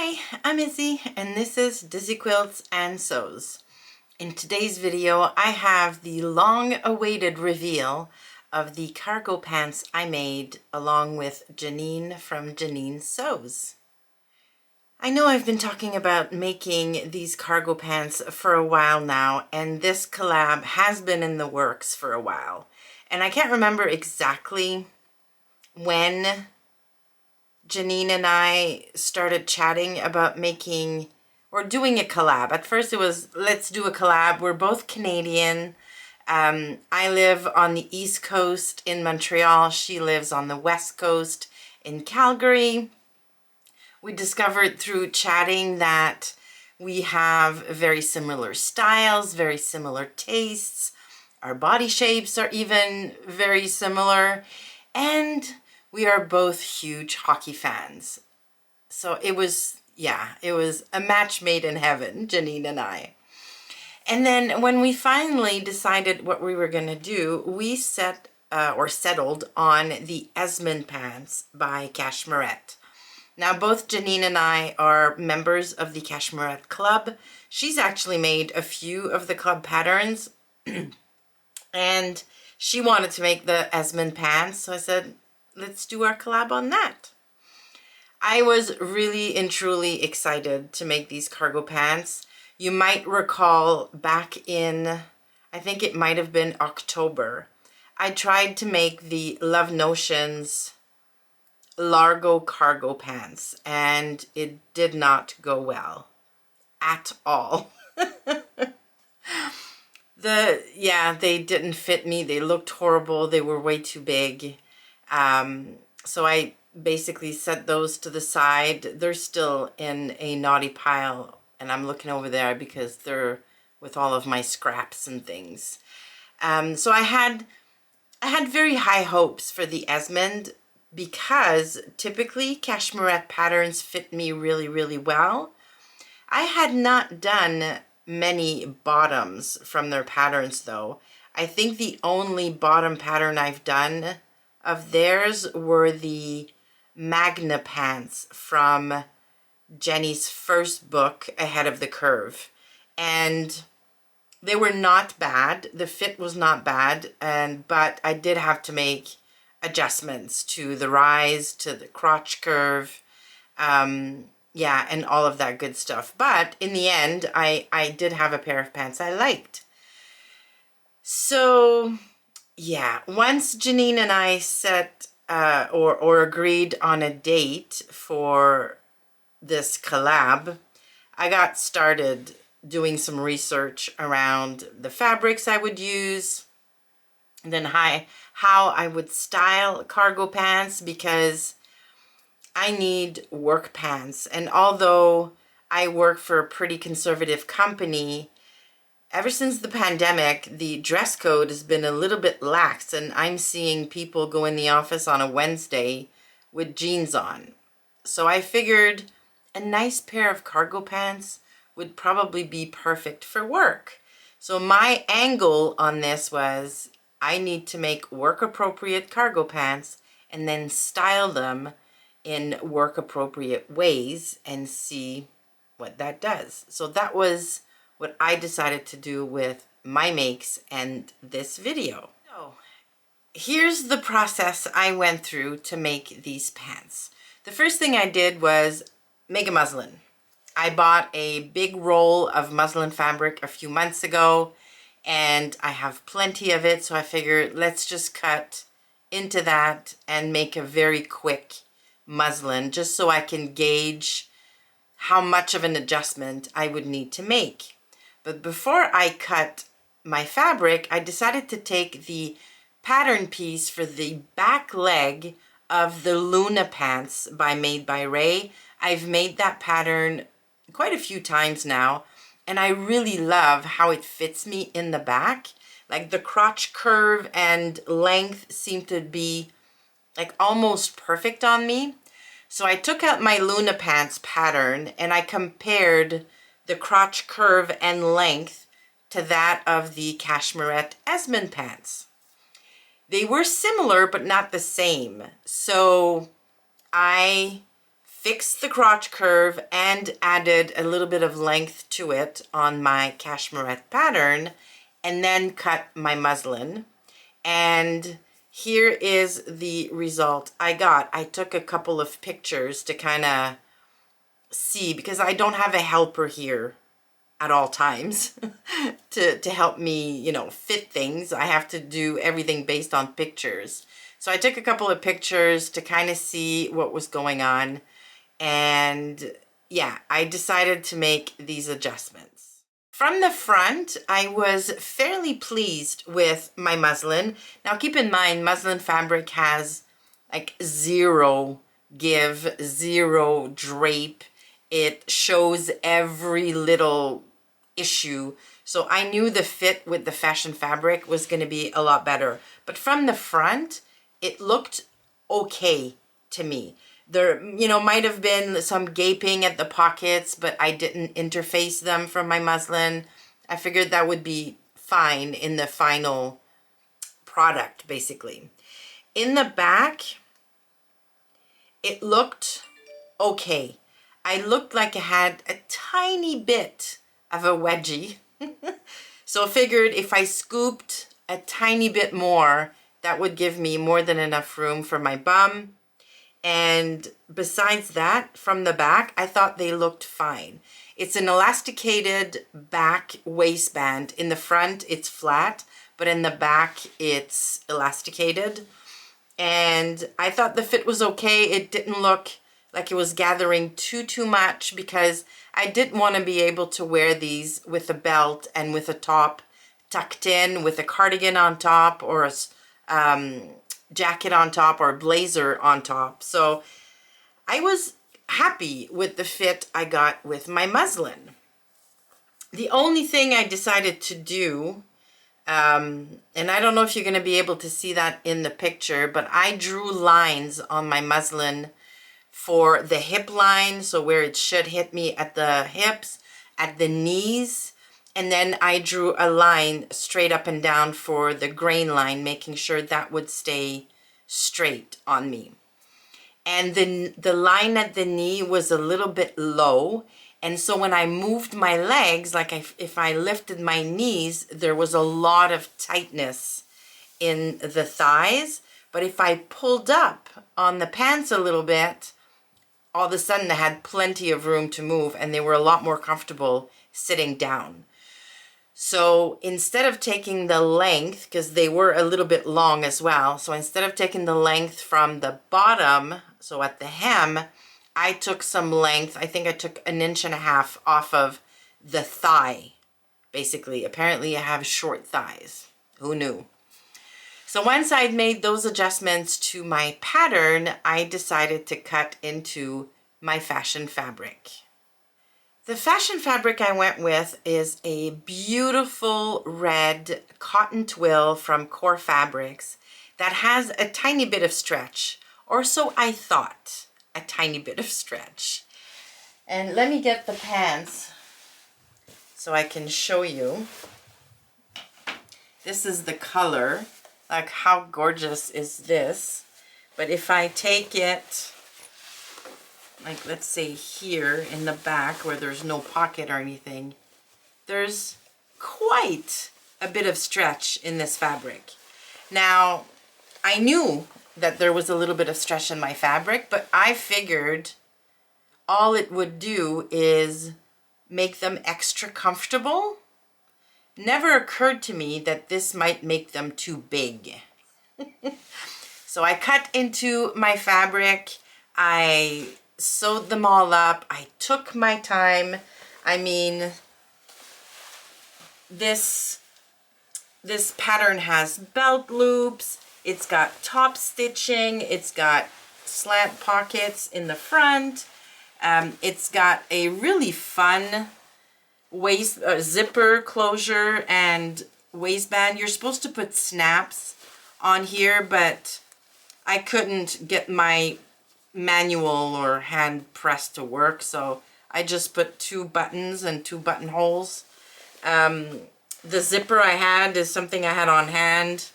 Hi, I'm Izzy and this is Dizzy Quilts and Sews. In today's video, I have the long-awaited reveal of the cargo pants I made along with Janine from JANINE'S Sews. I know I've been talking about making these cargo pants for a while now, and this collab has been in the works for a while. And I can't remember exactly when Janine and I started chatting about making or doing a collab. At first it was, let's do a collab. We're both Canadian. I live on the East Coast in Montreal. She lives on the West Coast in Calgary. We discovered through chatting that we have very similar styles, very similar tastes. Our body shapes are even very similar. And we are both huge hockey fans. So it was a match made in heaven, Janine and I. And then when we finally decided what we were going to do, we settled on the Esmond Pants by Cashmerette. Now, both Janine and I are members of the Cashmerette Club. She's actually made a few of the club patterns, and she wanted to make the Esmond Pants, so I said, let's do our collab on that. I was really and truly excited to make these cargo pants. You might recall back in, I think it might have been October, I tried to make the Love Notions Largo cargo pants, and it did not go well at all. They didn't fit me. They looked horrible. They were way too big. So I basically set those to the side. They're still in a naughty pile, and I'm looking over there because they're with all of my scraps and things. So I had very high hopes for the Esmond because typically Cashmerette patterns fit me really, really well. I had not done many bottoms from their patterns though. I think the only bottom pattern I've done of theirs were the Magna pants from Jenny's first book, Ahead of the Curve. And they were not bad. The fit was not bad, but I did have to make adjustments to the rise, to the crotch curve, and all of that good stuff. But in the end, I did have a pair of pants I liked. So yeah, once Janine and I set or agreed on a date for this collab, I got started doing some research around the fabrics I would use, and then how I would style cargo pants, because I need work pants. And although I work for a pretty conservative company, ever since the pandemic, the dress code has been a little bit lax, and I'm seeing people go in the office on a Wednesday with jeans on. So I figured a nice pair of cargo pants would probably be perfect for work. So my angle on this was, I need to make work-appropriate cargo pants and then style them in work-appropriate ways and see what that does. So that was what I decided to do with my makes and this video. So here's the process I went through to make these pants. The first thing I did was make a muslin. I bought a big roll of muslin fabric a few months ago, and I have plenty of it, so I figured let's just cut into that and make a very quick muslin, just so I can gauge how much of an adjustment I would need to make. But before I cut my fabric, I decided to take the pattern piece for the back leg of the Luna pants by Made by Ray. I've made that pattern quite a few times now, and I really love how it fits me in the back. Like the crotch curve and length seem to be like almost perfect on me. So I took out my Luna pants pattern and I compared the crotch curve and length to that of the Cashmerette Esmond pants. They were similar but not the same. So I fixed the crotch curve and added a little bit of length to it on my Cashmerette pattern, and then cut my muslin. And here is the result I got. I took a couple of pictures to kind of see, because I don't have a helper here at all times to help me, you know, fit things. I have to do everything based on pictures. So I took a couple of pictures to kind of see what was going on. And yeah, I decided to make these adjustments. From the front, I was fairly pleased with my muslin. Now keep in mind, muslin fabric has like zero give, zero drape. It shows every little issue. So I knew the fit with the fashion fabric was going to be a lot better. But from the front, it looked okay to me. There, you know, might have been some gaping at the pockets, but I didn't interface them from my muslin. I figured that would be fine in the final product, basically. In the back, it looked okay. I looked like I had a tiny bit of a wedgie. So I figured if I scooped a tiny bit more, that would give me more than enough room for my bum. And besides that, from the back, I thought they looked fine. It's an elasticated back waistband. In the front, it's flat, but in the back, it's elasticated. And I thought the fit was okay. It didn't look like it was gathering too much, because I didn't want to be able to wear these with a belt and with a top tucked in, with a cardigan on top, or a jacket on top, or a blazer on top. So I was happy with the fit I got with my muslin. The only thing I decided to do, and I don't know if you're going to be able to see that in the picture, but I drew lines on my muslin for the hip line, so where it should hit me at the hips, at the knees, and then I drew a line straight up and down for the grain line, making sure that would stay straight on me. And then the line at the knee was a little bit low, and so when I moved my legs, like if I lifted my knees, there was a lot of tightness in the thighs. But if I pulled up on the pants a little bit, all of a sudden I had plenty of room to move, and they were a lot more comfortable sitting down. So instead of taking the length, because they were a little bit long as well, so instead of taking the length from the bottom, so at the hem, I took some length. I think I took 1.5 inches off of the thigh, basically. Apparently I have short thighs. Who knew? So once I'd made those adjustments to my pattern, I decided to cut into my fashion fabric. The fashion fabric I went with is a beautiful red cotton twill from Core Fabrics that has a tiny bit of stretch, or so I thought, a tiny bit of stretch. And let me get the pants so I can show you. This is the color. Like, how gorgeous is this? But if I take it, like, let's say here in the back where there's no pocket or anything, there's quite a bit of stretch in this fabric. Now, I knew that there was a little bit of stretch in my fabric, but I figured all it would do is make them extra comfortable. Never occurred to me that this might make them too big. So I cut into my fabric, I sewed them all up, I took my time. I mean, this pattern has belt loops, it's got top stitching, it's got slant pockets in the front, it's got a really fun waist zipper closure and waistband. You're supposed to put snaps on here, but I couldn't get my manual or hand press to work, so I just put 2 buttons and 2 buttonholes. The zipper I had is something I had on hand,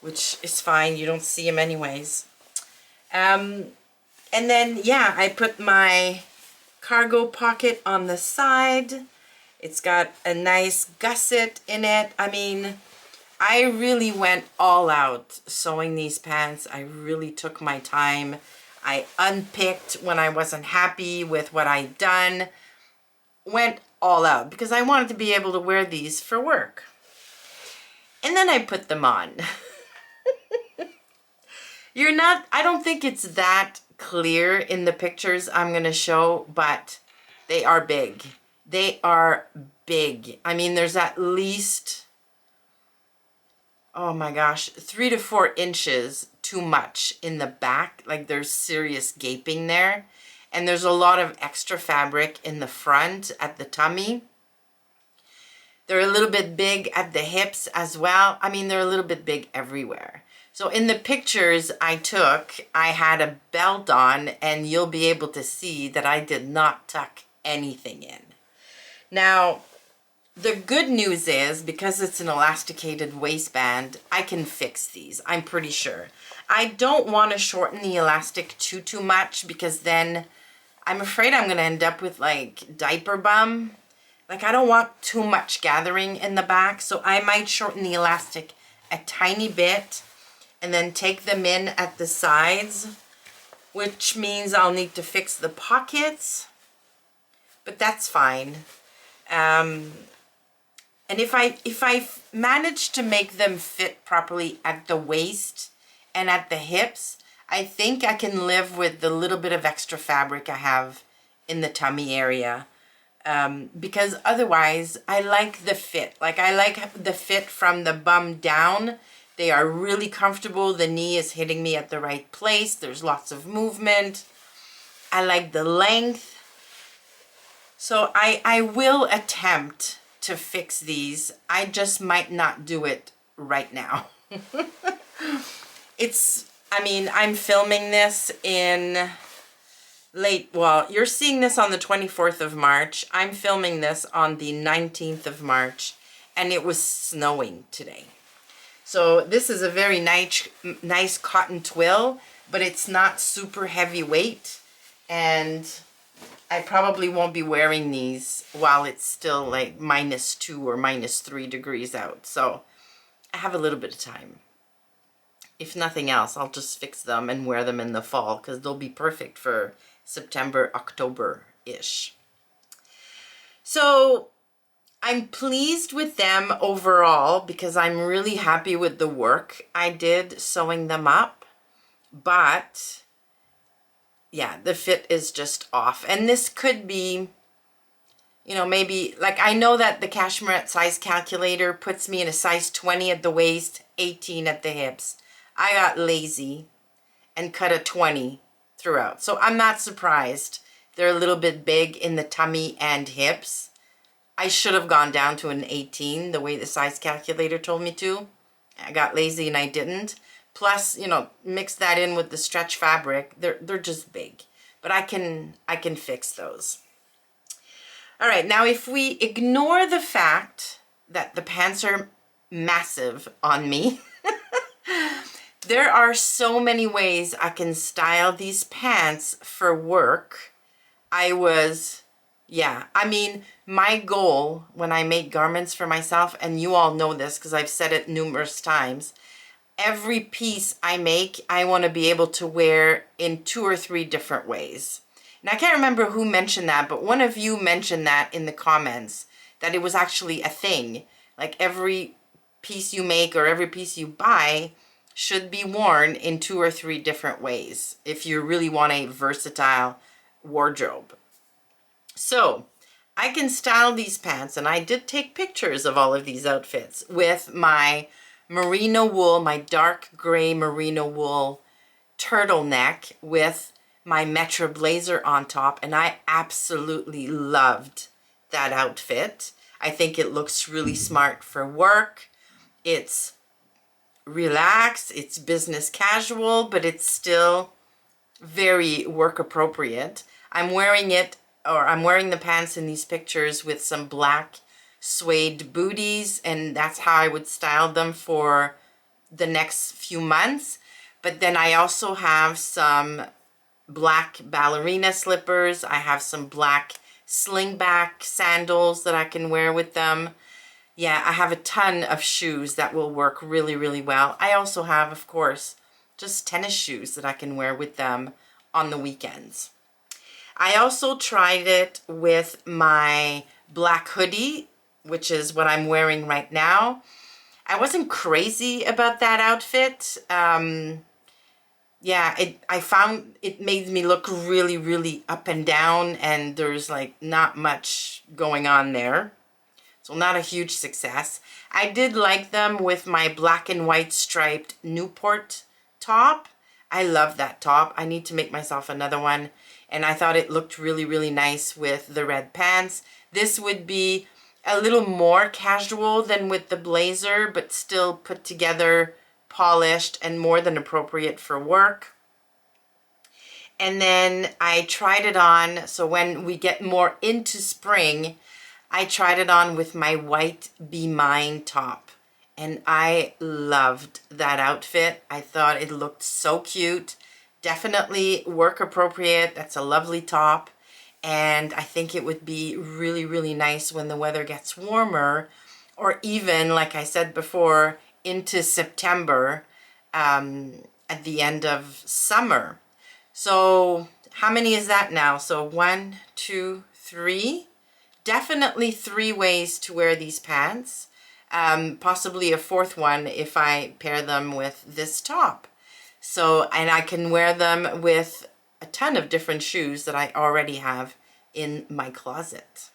which is fine, you don't see them anyways. And then, yeah, I put my cargo pocket on the side. It's got a nice gusset in it. I mean, I really went all out sewing these pants. I really took my time. I unpicked when I wasn't happy with what I'd done. Went all out because I wanted to be able to wear these for work. And then I put them on. I don't think it's that clear in the pictures I'm going to show, but they are big. They are big. I mean, there's at least, oh my gosh, 3 to 4 inches too much in the back. Like there's serious gaping there. And there's a lot of extra fabric in the front at the tummy. They're a little bit big at the hips as well. I mean, they're a little bit big everywhere. So in the pictures I took, I had a belt on, and you'll be able to see that I did not tuck anything in. Now, the good news is, because it's an elasticated waistband, I can fix these, I'm pretty sure. I don't want to shorten the elastic too much, because then I'm afraid I'm going to end up with like diaper bum. Like I don't want too much gathering in the back, so I might shorten the elastic a tiny bit and then take them in at the sides, which means I'll need to fix the pockets, but that's fine. And if I manage to make them fit properly at the waist and at the hips, I think I can live with the little bit of extra fabric I have in the tummy area. Because otherwise, I like the fit. Like I like the fit from the bum down. They are really comfortable. The knee is hitting me at the right place. There's lots of movement. I like the length. So I will attempt to fix these. I just might not do it right now. I mean, I'm filming this in well, you're seeing this on the 24th of March. I'm filming this on the 19th of March, and it was snowing today. So this is a very nice cotton twill, but it's not super heavyweight, and I probably won't be wearing these while it's still like -2 or -3 degrees out. So I have a little bit of time. If nothing else, I'll just fix them and wear them in the fall, because they'll be perfect for September, October-ish. So I'm pleased with them overall, because I'm really happy with the work I did sewing them up. But yeah, the fit is just off. And this could be, you know, maybe, like I know that the Cashmerette size calculator puts me in a size 20 at the waist, 18 at the hips. I got lazy and cut a 20 throughout. So I'm not surprised they're a little bit big in the tummy and hips. I should have gone down to an 18 the way the size calculator told me to. I got lazy and I didn't. Plus, you know, mix that in with the stretch fabric. They're just big. But I can fix those. All right, now if we ignore the fact that the pants are massive on me, there are so many ways I can style these pants for work. I mean, my goal when I make garments for myself, and you all know this because I've said it numerous times, every piece I make, I want to be able to wear in 2 or 3 different ways. And I can't remember who mentioned that, but one of you mentioned that in the comments, that it was actually a thing. Like every piece you make or every piece you buy should be worn in 2 or 3 different ways if you really want a versatile wardrobe. So I can style these pants, and I did take pictures of all of these outfits with my merino wool, my dark gray merino wool turtleneck with my Metro blazer on top, and I absolutely loved that outfit. I think it looks really smart for work. It's relaxed, it's business casual, but it's still very work appropriate. I'm wearing the pants in these pictures with some black suede booties, and that's how I would style them for the next few months. But then I also have some black ballerina slippers. I have some black slingback sandals that I can wear with them. Yeah, I have a ton of shoes that will work really, really well. I also have, of course, just tennis shoes that I can wear with them on the weekends. I also tried it with my black hoodie, which is what I'm wearing right now. I wasn't crazy about that outfit. Yeah, I found it made me look really, really up and down, and there's like not much going on there. So not a huge success. I did like them with my black and white striped Newport top. I love that top. I need to make myself another one. And I thought it looked really, really nice with the red pants. This would be a little more casual than with the blazer, but still put together, polished, and more than appropriate for work. And then I tried it on, so when we get more into spring, I tried it on with my white Be Mine top. And I loved that outfit. I thought it looked so cute. Definitely work appropriate. That's a lovely top. And I think it would be really, really nice when the weather gets warmer, or even, like I said before, into September, at the end of summer. So how many is that now? So 1, 2, 3. Definitely 3 ways to wear these pants. Possibly a 4th one if I pair them with this top. So, and I can wear them with a ton of different shoes that I already have in my closet.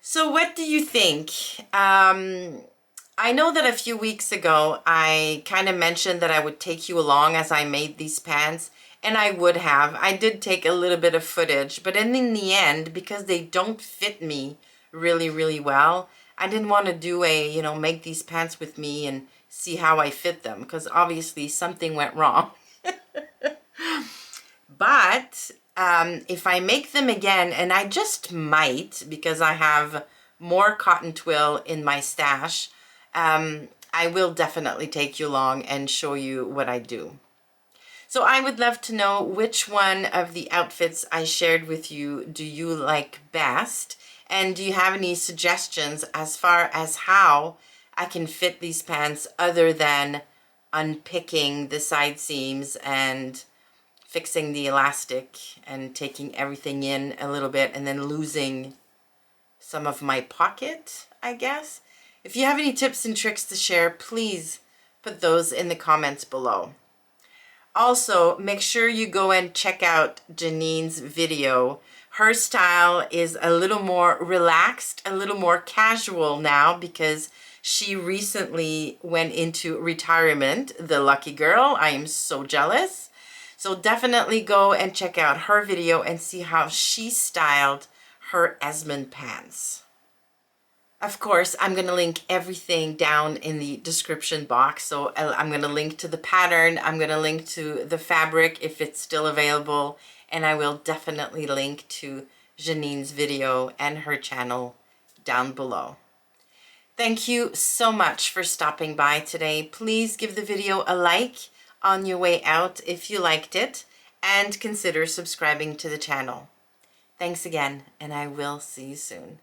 So what do you think? I know that a few weeks ago I kind of mentioned that I would take you along as I made these pants, and I would have. I did take a little bit of footage, but in the end, because they don't fit me really, really well, I didn't want to do a, you know, make these pants with me and see how I fit them, because obviously something went wrong. But if I make them again, and I just might, because I have more cotton twill in my stash, I will definitely take you along and show you what I do. So I would love to know which one of the outfits I shared with you do you like best? And do you have any suggestions as far as how I can fit these pants other than unpicking the side seams and fixing the elastic and taking everything in a little bit and then losing some of my pocket, I guess? If you have any tips and tricks to share, please put those in the comments below. Also, make sure you go and check out Janine's video. Her style is a little more relaxed, a little more casual now because she recently went into retirement. The lucky girl. I am so jealous. So definitely go and check out her video and see how she styled her Esmond pants. Of course, I'm going to link everything down in the description box. So I'm going to link to the pattern. I'm going to link to the fabric if it's still available. And I will definitely link to Janine's video and her channel down below. Thank you so much for stopping by today. Please give the video a like on your way out if you liked it, and consider subscribing to the channel. Thanks again, and I will see you soon.